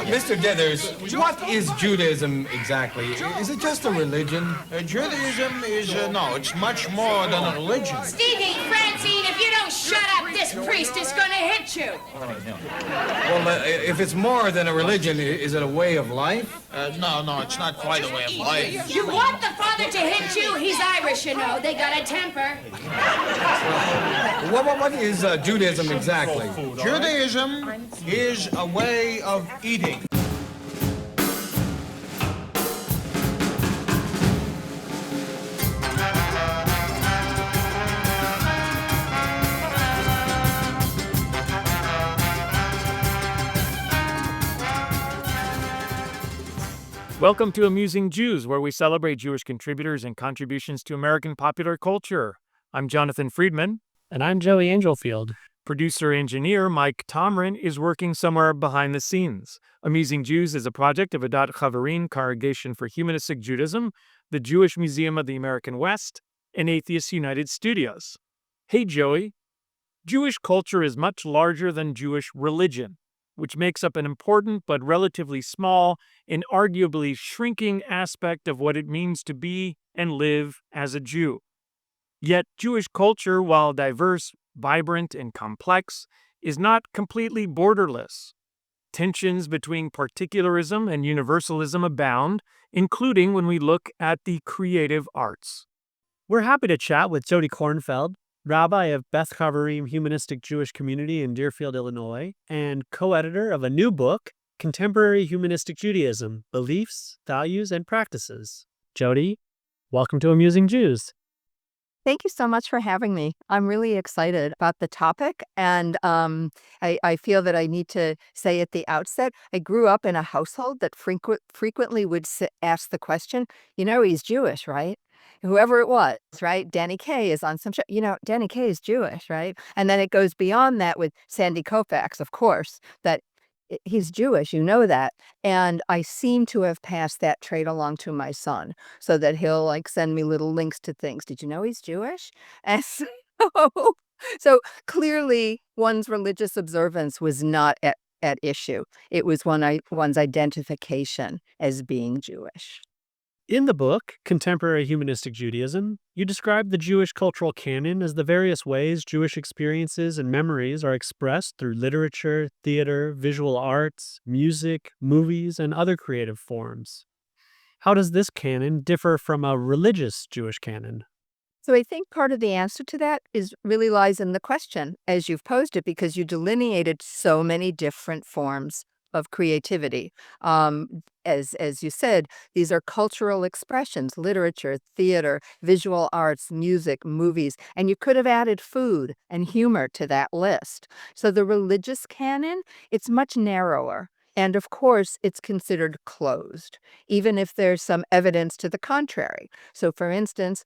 Mr. Dithers, what is Judaism exactly? Is it just a religion? Judaism is, no, it's much more than a religion. Stevie, Francine, if you don't shut up, this priest is going to hit you. Well, if it's more than a religion, is it a way of life? No, it's not quite a way of life. You want the father to hit you? He's Irish, you know. They got a temper. What is Judaism exactly? Judaism is a way of eating. Welcome to Amusing Jews, where we celebrate Jewish contributors and contributions to American popular culture. I'm Jonathan Friedmann. And I'm Joey Angelfield. Producer-engineer Mike Tomren is working somewhere behind the scenes. Amusing Jews is a project of Adat Chaverim, Congregation for Humanistic Judaism, the Jewish Museum of the American West, and Atheists United Studios. Hey, Joey. Jewish culture is much larger than Jewish religion, which makes up an important but relatively small and arguably shrinking aspect of what it means to be and live as a Jew. Yet Jewish culture, while diverse, vibrant, and complex, is not completely borderless. Tensions between particularism and universalism abound, including when we look at the creative arts. We're happy to chat with Jodi Kornfeld, rabbi of Beth Chaverim Humanistic Jewish Community in Deerfield, Illinois, and co-editor of a new book, Contemporary Humanistic Judaism, Beliefs, Values, and Practices. Jodi, welcome to Amusing Jews. Thank you so much for having me. I'm really excited about the topic, and I feel that I need to say at the outset, I grew up in a household that frequently would ask the question, he's Jewish, right? Whoever it was, right? Danny Kaye is on some show. Danny Kaye is Jewish, right? And then it goes beyond that with Sandy Koufax, of course, that he's Jewish, that. And I seem to have passed that trait along to my son so that he'll send me little links to things. Did you know he's Jewish? And so clearly one's religious observance was not at issue. It was one's identification as being Jewish. In the book, Contemporary Humanistic Judaism, you describe the Jewish cultural canon as the various ways Jewish experiences and memories are expressed through literature, theater, visual arts, music, movies, and other creative forms. How does this canon differ from a religious Jewish canon? So I think part of the answer to that really lies in the question, as you've posed it, because you delineated so many different forms of creativity. As you said, these are cultural expressions, literature, theater, visual arts, music, movies, and you could have added food and humor to that list. So the religious canon, it's much narrower. And of course, it's considered closed, even if there's some evidence to the contrary. So for instance,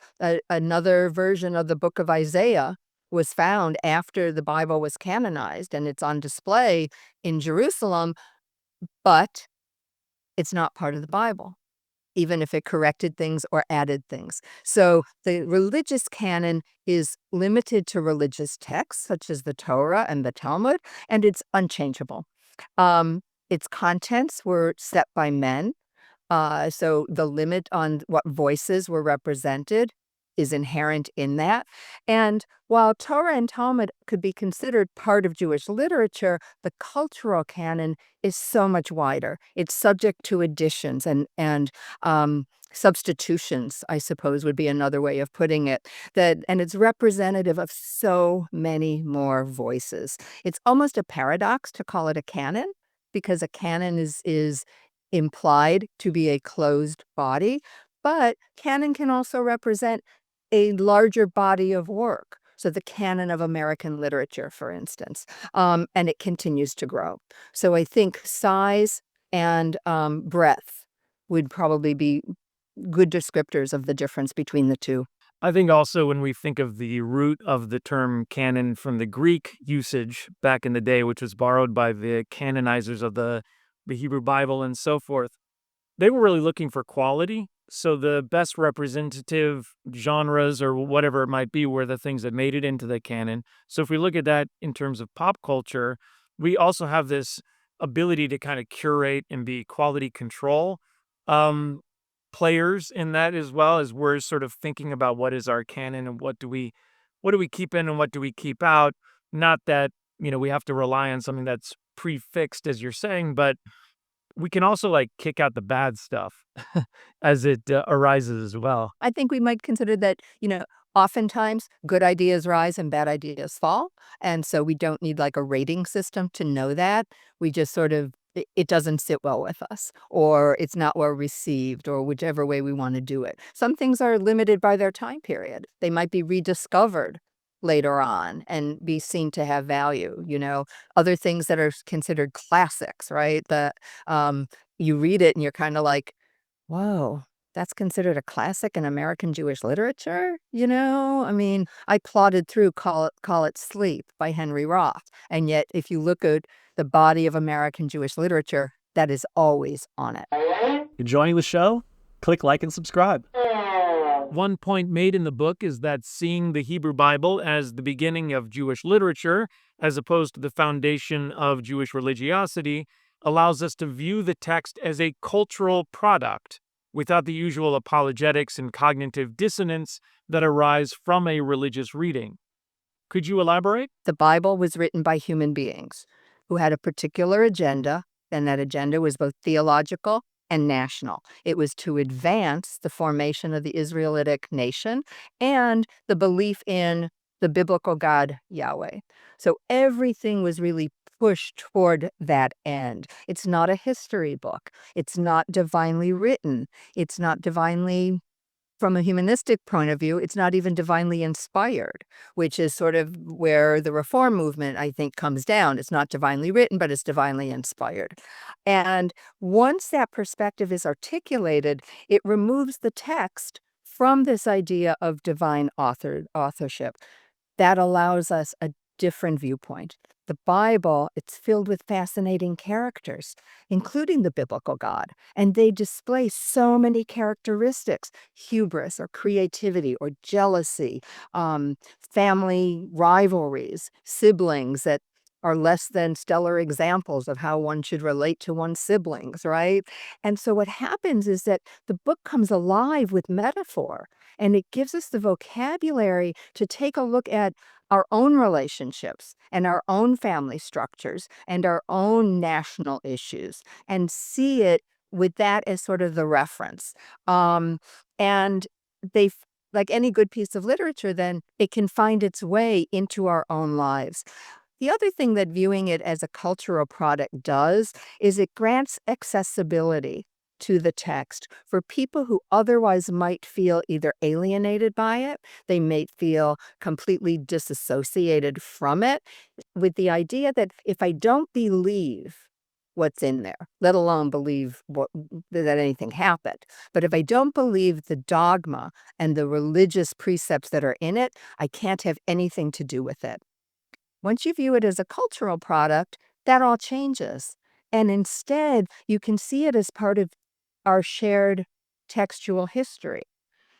another version of the book of Isaiah was found after the Bible was canonized, and it's on display in Jerusalem, but it's not part of the Bible, even if it corrected things or added things. So the religious canon is limited to religious texts, such as the Torah and the Talmud, and it's unchangeable. Its contents were set by men, so the limit on what voices were represented is inherent in that. And while Torah and Talmud could be considered part of Jewish literature, the cultural canon is so much wider. It's subject to additions and substitutions, I suppose would be another way of putting it. And it's representative of so many more voices. It's almost a paradox to call it a canon, because a canon is implied to be a closed body, but canon can also represent a larger body of work. So the canon of American literature, for instance, and it continues to grow. So I think size and breadth would probably be good descriptors of the difference between the two. I think also when we think of the root of the term canon from the Greek usage back in the day, which was borrowed by the canonizers of the Hebrew Bible and so forth, they were really looking for quality. So the best representative genres or whatever it might be were the things that made it into the canon. So if we look at that in terms of pop culture, we also have this ability to kind of curate and be quality control um, players in that, as well as we're sort of thinking about what is our canon and what do we keep in and what do we keep out. Not that, we have to rely on something that's prefixed, as you're saying, but we can also like kick out the bad stuff as it arises as well. I think we might consider that, oftentimes good ideas rise and bad ideas fall. And so we don't need like a rating system to know that. We just sort of, it doesn't sit well with us, or it's not well received, or whichever way we want to do it. Some things are limited by their time period. They might be rediscovered later on and be seen to have value. Other things that are considered classics, right? That you read it and you're kind of like, whoa, that's considered a classic in American Jewish literature? I mean, I plodded through Call It Sleep by Henry Roth. And yet, if you look at the body of American Jewish literature, that is always on it. Enjoying the show? Click like and subscribe. One point made in the book is that seeing the Hebrew Bible as the beginning of Jewish literature, as opposed to the foundation of Jewish religiosity, allows us to view the text as a cultural product without the usual apologetics and cognitive dissonance that arise from a religious reading. Could you elaborate? The Bible was written by human beings who had a particular agenda, and that agenda was both theological and national. It was to advance the formation of the Israelitic nation and the belief in the biblical God Yahweh. So everything was really pushed toward that end. It's not a history book. It's not divinely written. It's not divinely, from a humanistic point of view, it's not even divinely inspired, which is sort of where the Reform movement, I think, comes down. It's not divinely written, but it's divinely inspired. And once that perspective is articulated, it removes the text from this idea of divine authorship. That allows us a different viewpoint. The Bible, it's filled with fascinating characters, including the biblical God, and they display so many characteristics: hubris or creativity or jealousy, family rivalries, siblings that are less than stellar examples of how one should relate to one's siblings, right? And so what happens is that the book comes alive with metaphor, and it gives us the vocabulary to take a look at our own relationships and our own family structures and our own national issues, and see it with that as sort of the reference. And they, like any good piece of literature, then it can find its way into our own lives. The other thing that viewing it as a cultural product does is it grants accessibility to the text for people who otherwise might feel either alienated by it, they might feel completely disassociated from it, with the idea that if I don't believe what's in there, let alone believe that anything happened, but if I don't believe the dogma and the religious precepts that are in it, I can't have anything to do with it. Once you view it as a cultural product, that all changes. And instead, you can see it as part of our shared textual history.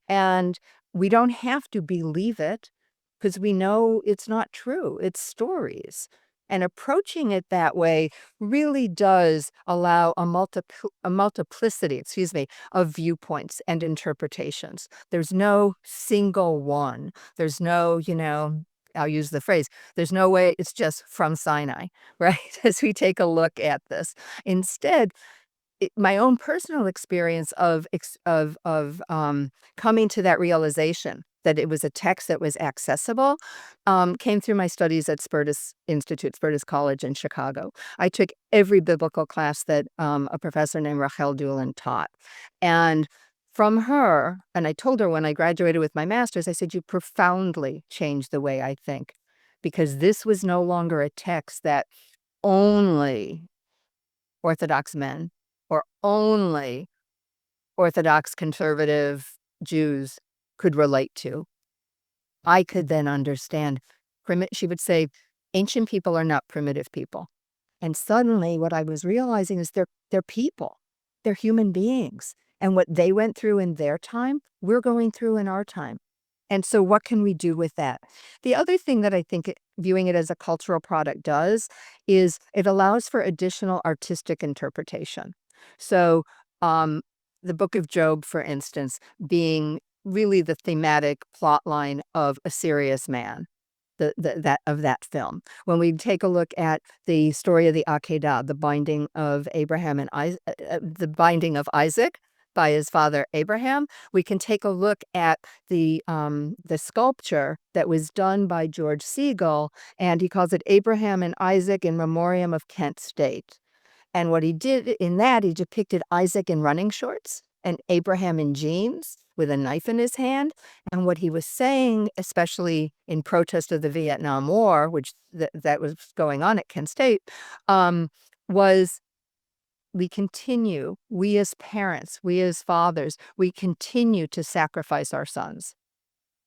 And we don't have to believe it because we know it's not true. It's stories. And approaching it that way really does allow a multiplicity, of viewpoints and interpretations. There's no single one. There's no, I'll use the phrase, there's no way it's just from Sinai, right? As we take a look at this. Instead, my own personal experience of coming to that realization that it was a text that was accessible came through my studies at Spertus Institute, Spertus College in Chicago. I took every biblical class that a professor named Rachel Doolin taught. And from her, and I told her when I graduated with my master's, I said, you profoundly changed the way I think, because this was no longer a text that only Orthodox men or only Orthodox conservative Jews could relate to. I could then understand. She would say, ancient people are not primitive people. And suddenly what I was realizing is they're people. They're human beings. And what they went through in their time, we're going through in our time. And so what can we do with that? The other thing that I think viewing it as a cultural product does is it allows for additional artistic interpretation. So the book of Job, for instance, being really the thematic plot line of A Serious Man. That film. When we take a look at the story of the Akedah, the binding of Abraham and the binding of Isaac by his father Abraham, we can take a look at the sculpture that was done by George Siegel, and he calls it Abraham and Isaac in Memoriam of Kent State. And what he did in that, he depicted Isaac in running shorts and Abraham in jeans with a knife in his hand. And what he was saying, especially in protest of the Vietnam War, which that was going on at Kent State, was we as parents, we as fathers, we continue to sacrifice our sons.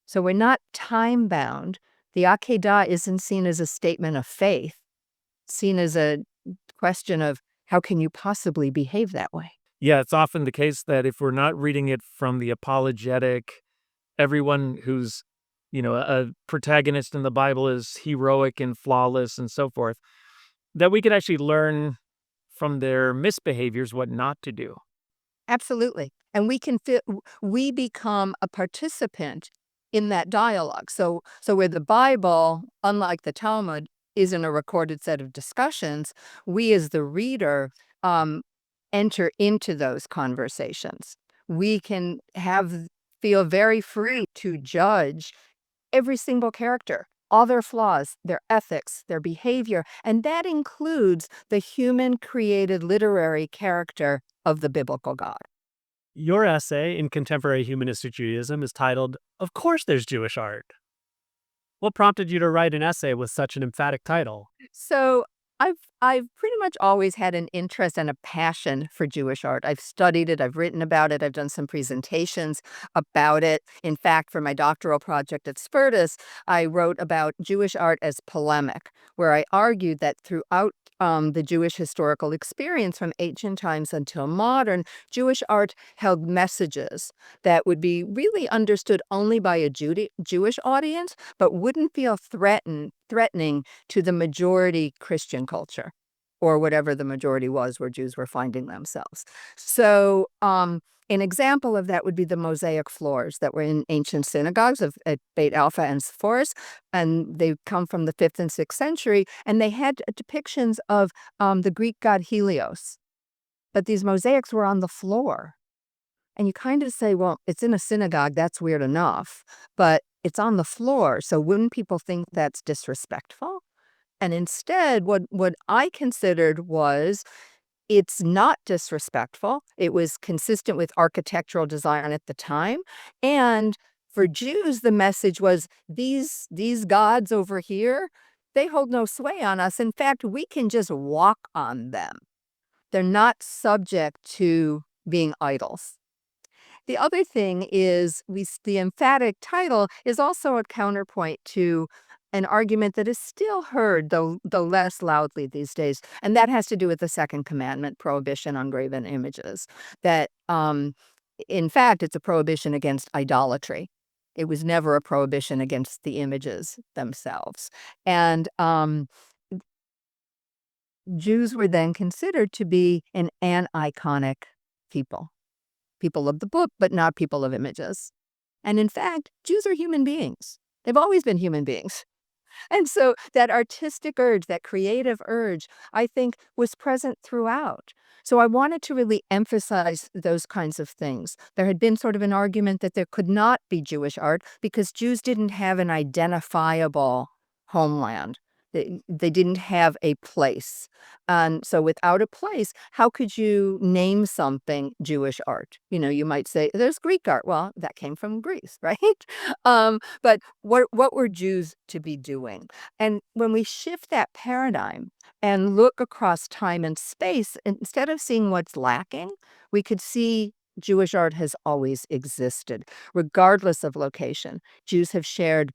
So we're not time-bound. The Akedah isn't seen as a statement of faith, seen as a question of how can you possibly behave that way? Yeah, it's often the case that if we're not reading it from the apologetic, everyone who's, a protagonist in the Bible is heroic and flawless and so forth, that we could actually learn from their misbehaviors what not to do. Absolutely. And we become a participant in that dialogue. So where the Bible, unlike the Talmud, isn't a recorded set of discussions, we as the reader enter into those conversations. We can feel very free to judge every single character, all their flaws, their ethics, their behavior, and that includes the human-created literary character of the biblical God. Your essay in Contemporary Humanistic Judaism is titled, "Of Course There's Jewish Art." What prompted you to write an essay with such an emphatic title? So I've pretty much always had an interest and a passion for Jewish art. I've studied it, I've written about it, I've done some presentations about it. In fact, for my doctoral project at Spertus, I wrote about Jewish art as polemic, where I argued that throughout the Jewish historical experience from ancient times until modern, Jewish art held messages that would be really understood only by a Jewish audience, but wouldn't feel threatening to the majority Christian culture, or whatever the majority was where Jews were finding themselves. So an example of that would be the mosaic floors that were in ancient synagogues at Beit Alpha and Sepphoris, and they come from the 5th and 6th century, and they had depictions of the Greek god Helios. But these mosaics were on the floor. And you kind of say, well, it's in a synagogue, that's weird enough, but it's on the floor, so wouldn't people think that's disrespectful? And instead, what I considered was it's not disrespectful. It was consistent with architectural design at the time. And for Jews, the message was these gods over here, they hold no sway on us. In fact, we can just walk on them. They're not subject to being idols. The other thing is the emphatic title is also a counterpoint to an argument that is still heard, though less loudly these days, and that has to do with the second commandment, prohibition on graven images. That, in fact, it's a prohibition against idolatry. It was never a prohibition against the images themselves. And Jews were then considered to be an aniconic people of the book, but not people of images. And in fact, Jews are human beings. They've always been human beings. And so that artistic urge, that creative urge, I think was present throughout. So I wanted to really emphasize those kinds of things. There had been sort of an argument that there could not be Jewish art because Jews didn't have an identifiable homeland. They didn't have a place. And so without a place, how could you name something Jewish art? You might say, there's Greek art. Well, that came from Greece, right? But what were Jews to be doing? And when we shift that paradigm and look across time and space, instead of seeing what's lacking, we could see Jewish art has always existed, regardless of location. Jews have shared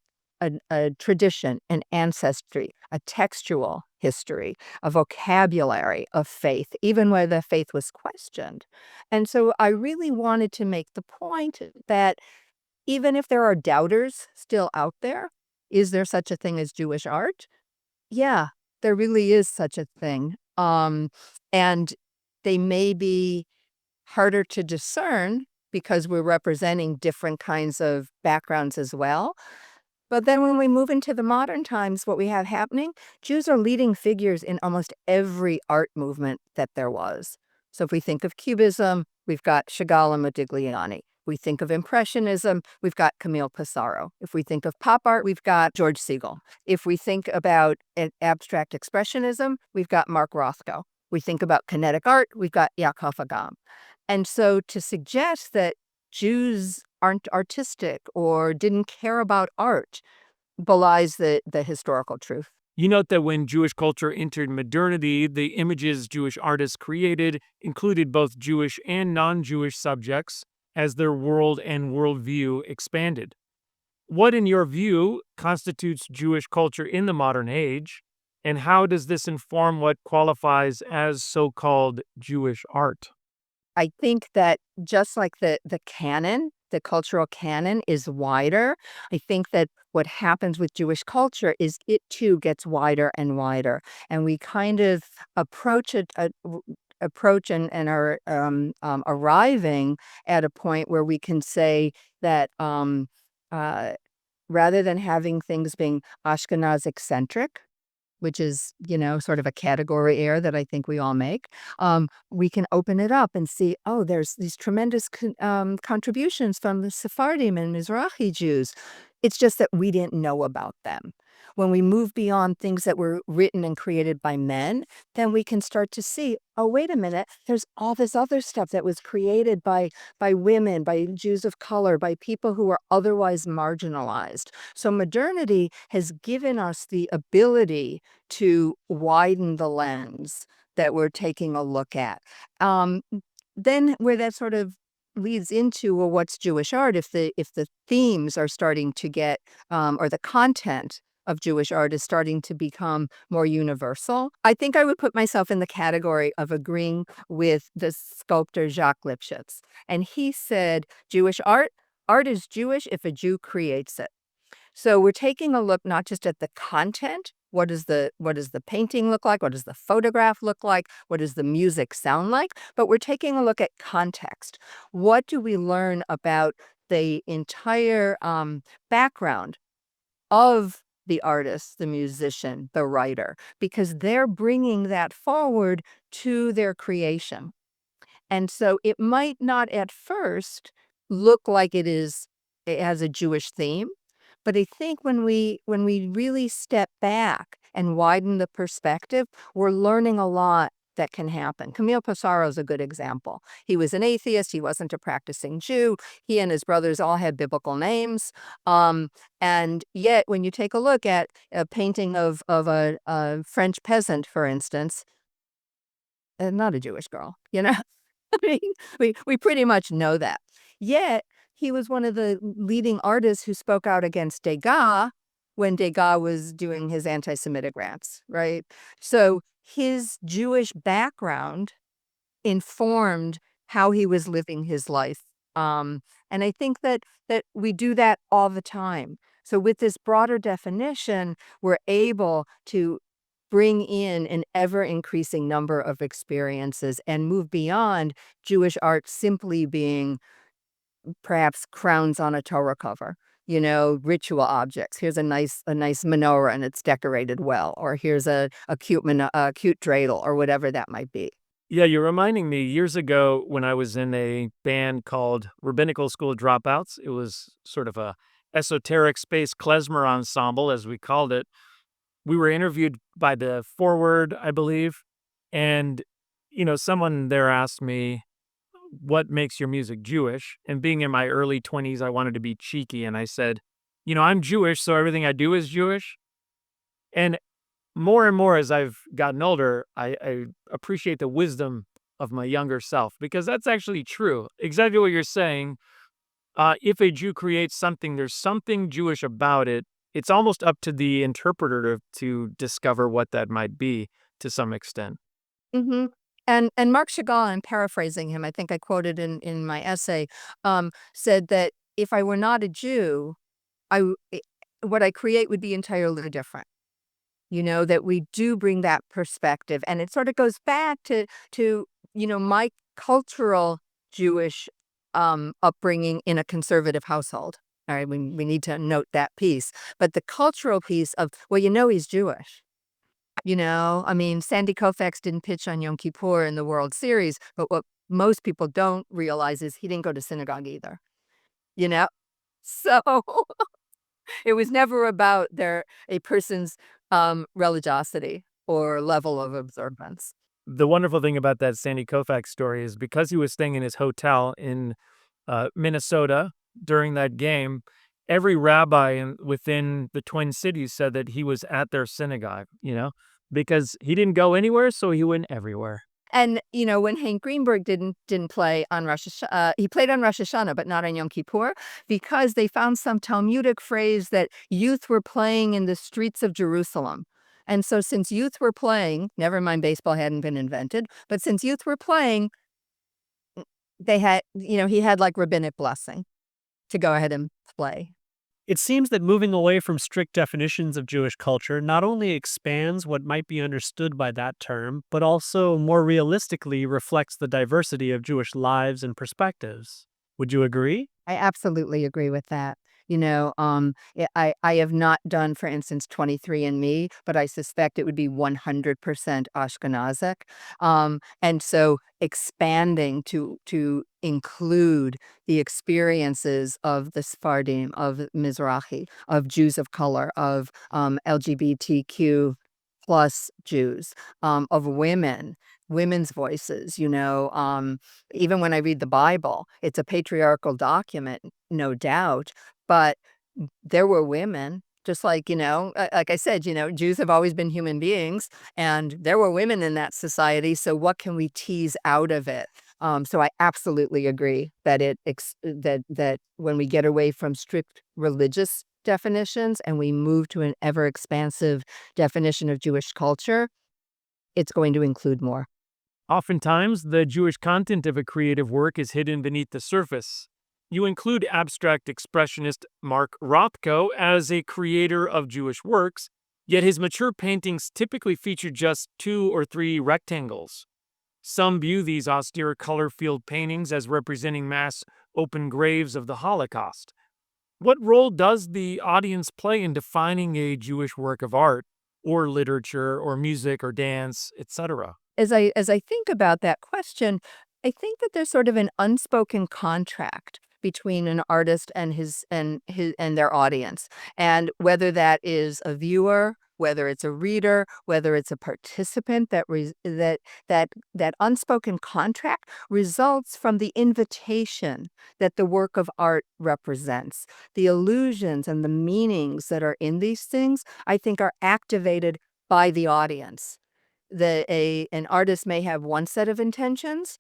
a tradition, an ancestry, a textual history, a vocabulary of faith, even where the faith was questioned. And so I really wanted to make the point that even if there are doubters still out there, is there such a thing as Jewish art? Yeah, there really is such a thing. And they may be harder to discern because we're representing different kinds of backgrounds as well. But then when we move into the modern times, what we have happening, Jews are leading figures in almost every art movement that there was. So if we think of Cubism, we've got Chagall and Modigliani. We think of Impressionism, we've got Camille Pissarro. If we think of pop art, we've got George Siegel. If we think about abstract expressionism, we've got Mark Rothko. We think about kinetic art, we've got Yaakov Agam. And so to suggest that Jews aren't artistic or didn't care about art belies the historical truth. You note that when Jewish culture entered modernity, the images Jewish artists created included both Jewish and non-Jewish subjects as their world and worldview expanded. What, in your view, constitutes Jewish culture in the modern age, and how does this inform what qualifies as so-called Jewish art? I think that just like the canon, the cultural canon is wider. I think that what happens with Jewish culture is it too gets wider and wider, and we kind of approach and are arriving at a point where we can say that uh, rather than having things being Ashkenaz eccentric, which is, sort of a category error that I think we all make, we can open it up and see, oh, there's these tremendous contributions from the Sephardim and Mizrahi Jews. It's just that we didn't know about them. When we move beyond things that were written and created by men, then we can start to see, oh, wait a minute, there's all this other stuff that was created by women, by Jews of color, by people who are otherwise marginalized. So modernity has given us the ability to widen the lens that we're taking a look at. Then where that sort of leads into, well, what's Jewish art if the themes are starting to get or the content of Jewish art is starting to become more universal. I think I would put myself in the category of agreeing with the sculptor Jacques Lipschitz. And he said, Jewish art is Jewish if a Jew creates it. So we're taking a look not just at the content, what does the painting look like? What does the photograph look like? What does the music sound like? But we're taking a look at context. What do we learn about the entire background of the artist, the musician, the writer? Because they're bringing that forward to their creation. And so it might not at first look like it has a Jewish theme. But I think when we really step back and widen the perspective, we're learning a lot that can happen. Camille Pissarro is a good example. He was an atheist. He wasn't a practicing Jew. He and his brothers all had biblical names. And yet, when you take a look at a painting of a French peasant, for instance, not a Jewish girl, I mean, we pretty much know that. Yet, he was one of the leading artists who spoke out against Degas when Degas was doing his anti-Semitic rants, right? So his Jewish background informed how he was living his life. And I think that we do that all the time. So with this broader definition, we're able to bring in an ever-increasing number of experiences and move beyond Jewish art simply being perhaps crowns on a Torah cover, ritual objects. Here's a nice menorah and it's decorated well, or here's a cute dreidel or whatever that might be. Yeah, you're reminding me years ago when I was in a band called Rabbinical School Dropouts. It was sort of a esoteric space klezmer ensemble, as we called it. We were interviewed by the Forward, I believe, and someone there asked me, what makes your music Jewish? And being in my early 20s, I wanted to be cheeky. And I said, I'm Jewish, so everything I do is Jewish. And more as I've gotten older, I appreciate the wisdom of my younger self, because that's actually true. Exactly what you're saying. If a Jew creates something, there's something Jewish about it. It's almost up to the interpreter to discover what that might be to some extent. Mm-hmm. And Marc Chagall, I'm paraphrasing him, I think I quoted in my essay, said that if I were not a Jew, what I create would be entirely different. That we do bring that perspective, and it sort of goes back to my cultural Jewish upbringing in a conservative household. All right, we need to note that piece, but the cultural piece of, well, he's Jewish. I mean, Sandy Koufax didn't pitch on Yom Kippur in the World Series, but what most people don't realize is he didn't go to synagogue either. So it was never about a person's religiosity or level of observance. The wonderful thing about that Sandy Koufax story is because he was staying in his hotel in Minnesota during that game, every rabbi within the Twin Cities said that he was at their synagogue, because he didn't go anywhere, so he went everywhere. And, when Hank Greenberg didn't play on Rosh Hashanah, he played on Rosh Hashanah, but not on Yom Kippur, because they found some Talmudic phrase that youth were playing in the streets of Jerusalem. And so since youth were playing, never mind baseball hadn't been invented, but since youth were playing, he had like rabbinic blessing to go ahead and play. It seems that moving away from strict definitions of Jewish culture not only expands what might be understood by that term, but also more realistically reflects the diversity of Jewish lives and perspectives. Would you agree? I absolutely agree with that. I have not done, for instance, 23andMe, but I suspect it would be 100% Ashkenazic. And so expanding to include the experiences of the Sephardim, of Mizrahi, of Jews of color, of LGBTQ plus Jews, of women's voices, even when I read the Bible, it's a patriarchal document, no doubt, but there were women, just like, like I said, Jews have always been human beings, and there were women in that society. So what can we tease out of it? So I absolutely agree that that when we get away from strict religious definitions and we move to an ever expansive definition of Jewish culture, it's going to include more. Oftentimes, the Jewish content of a creative work is hidden beneath the surface. You include abstract expressionist Mark Rothko as a creator of Jewish works, yet his mature paintings typically feature just 2 or 3 rectangles. Some view these austere color-filled paintings as representing mass open graves of the Holocaust. What role does the audience play in defining a Jewish work of art, or literature, or music, or dance, etc.? As I think about that question, I think that there's sort of an unspoken contract between an artist and their audience, and whether that is a viewer, whether it's a reader, whether it's a participant, that unspoken contract results from the invitation that the work of art represents. The illusions and the meanings that are in these things, I think, are activated by the audience. An artist may have one set of intentions,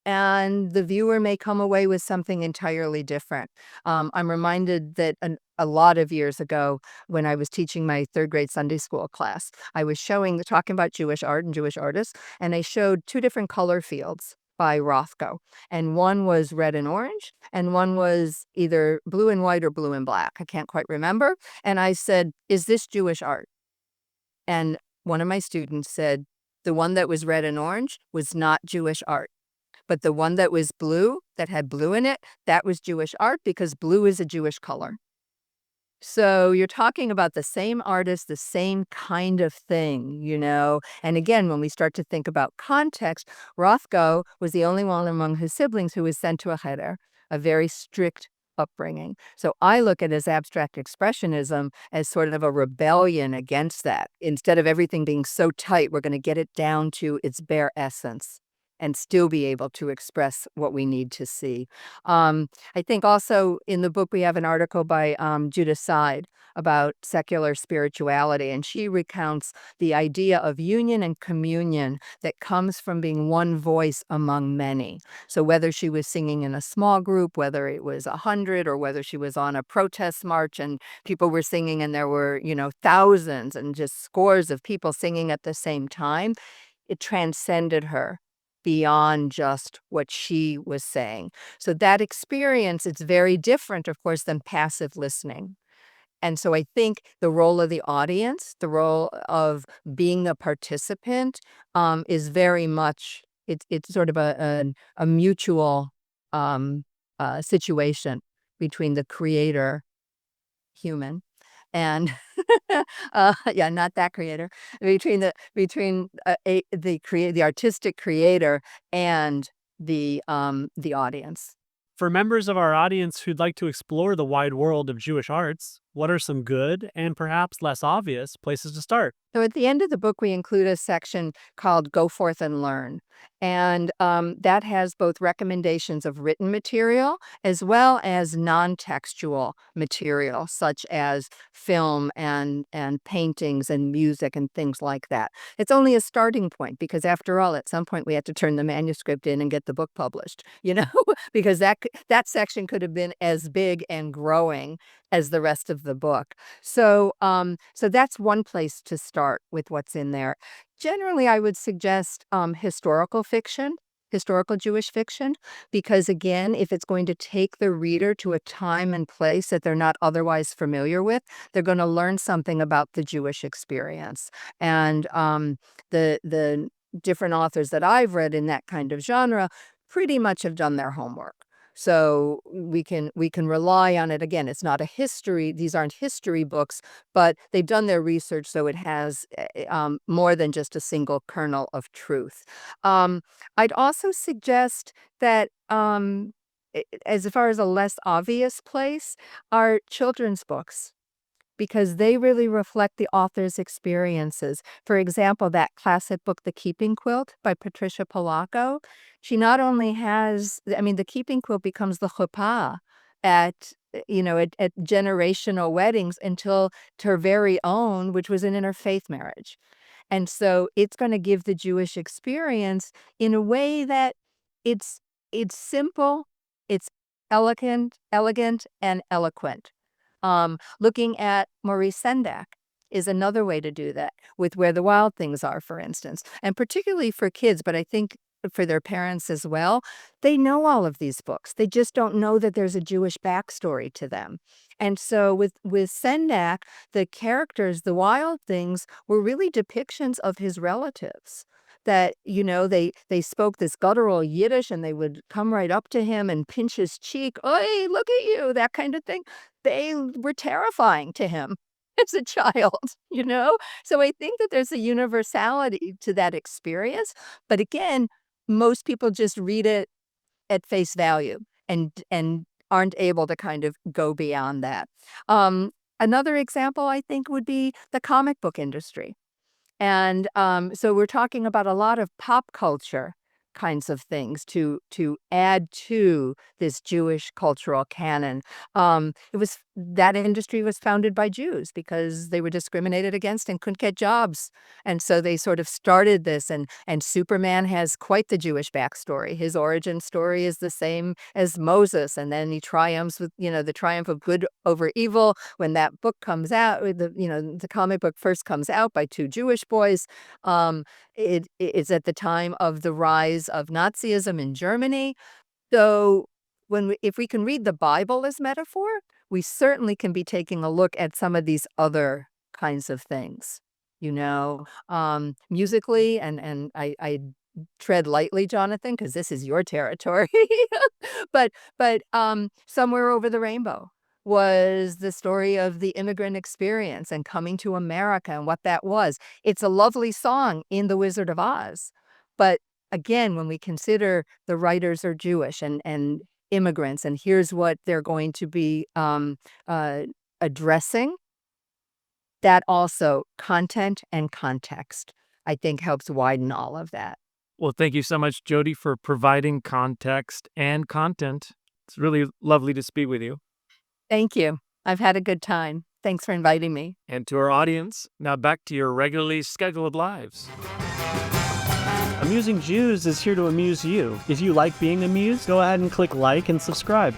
and the viewer may come away with something entirely different. I'm reminded that a lot of years ago, when I was teaching my 3rd grade Sunday school class, I was talking about Jewish art and Jewish artists, and I showed 2 different color fields by Rothko. And one was red and orange, and one was either blue and white or blue and black. I can't quite remember. And I said, "Is this Jewish art?" And one of my students said, the one that was red and orange was not Jewish art. But the one that was blue, that had blue in it, that was Jewish art, because blue is a Jewish color. So you're talking about the same artist, the same kind of thing, And again, when we start to think about context, Rothko was the only one among his siblings who was sent to a cheder, a very strict upbringing. So I look at his abstract expressionism as sort of a rebellion against that. Instead of everything being so tight, we're going to get it down to its bare essence and still be able to express what we need to see. I think also in the book we have an article by Judith Seid about secular spirituality, and she recounts the idea of union and communion that comes from being one voice among many. So whether she was singing in a small group, whether it was 100, or whether she was on a protest march and people were singing and there were, thousands and just scores of people singing at the same time, it transcended her beyond just what she was saying. So that experience, it's very different, of course, than passive listening. And so I think the role of the audience, the role of being a participant, is very much it's sort of a mutual situation between the creator, human, and yeah, not that creator, between the artistic creator and the audience. For members of our audience who'd like to explore the wide world of Jewish arts, what are some good and perhaps less obvious places to start? So at the end of the book, we include a section called Go Forth and Learn. And that has both recommendations of written material as well as non-textual material, such as film and paintings and music and things like that. It's only a starting point because, after all, at some point we had to turn the manuscript in and get the book published, because that section could have been as big and growing as the rest of the book. So that's one place to start with what's in there. Generally, I would suggest historical fiction, historical Jewish fiction, because again, if it's going to take the reader to a time and place that they're not otherwise familiar with, they're going to learn something about the Jewish experience. And the different authors that I've read in that kind of genre pretty much have done their homework. So we can rely on it. Again, it's not a history. These aren't history books, but they've done their research, so it has more than just a single kernel of truth. I'd also suggest that, as far as a less obvious place, are children's books, because they really reflect the author's experiences. For example, that classic book, The Keeping Quilt by Patricia Polacco, she not only has, the Keeping Quilt becomes the chuppah at generational weddings until her very own, which was an interfaith marriage. And so it's going to give the Jewish experience in a way that it's simple, it's elegant, and eloquent. Looking at Maurice Sendak is another way to do that, with Where the Wild Things Are, for instance, and particularly for kids, but I think for their parents as well. They know all of these books. They just don't know that there's a Jewish backstory to them. And so with Sendak, the characters, the wild things, were really depictions of his relatives. That, they spoke this guttural Yiddish, and they would come right up to him and pinch his cheek. "Oi, look at you," that kind of thing. They were terrifying to him as a child. So I think that there's a universality to that experience. But again, most people just read it at face value and aren't able to kind of go beyond that. Another example, I think, would be the comic book industry. And so we're talking about a lot of pop culture kinds of things to add to this Jewish cultural canon. That industry was founded by Jews because they were discriminated against and couldn't get jobs. And so they sort of started this, and Superman has quite the Jewish backstory. His origin story is the same as Moses, and then he triumphs with, the triumph of good over evil. When that book comes out, the comic book first comes out by two Jewish boys. It's at the time of the rise of Nazism in Germany. So if we can read the Bible as metaphor, we certainly can be taking a look at some of these other kinds of things, musically, and I tread lightly, Jonathan, because this is your territory. But Somewhere Over the Rainbow was the story of the immigrant experience and coming to America and what that was. It's a lovely song in The Wizard of Oz. But again, when we consider the writers are Jewish and immigrants, and here's what they're going to be addressing, that also, content and context, I think, helps widen all of that. Well, thank you so much, Jodi, for providing context and content. It's really lovely to speak with you. Thank you. I've had a good time. Thanks for inviting me. And to our audience, now back to your regularly scheduled lives. Amusing Jews is here to amuse you. If you like being amused, go ahead and click like and subscribe.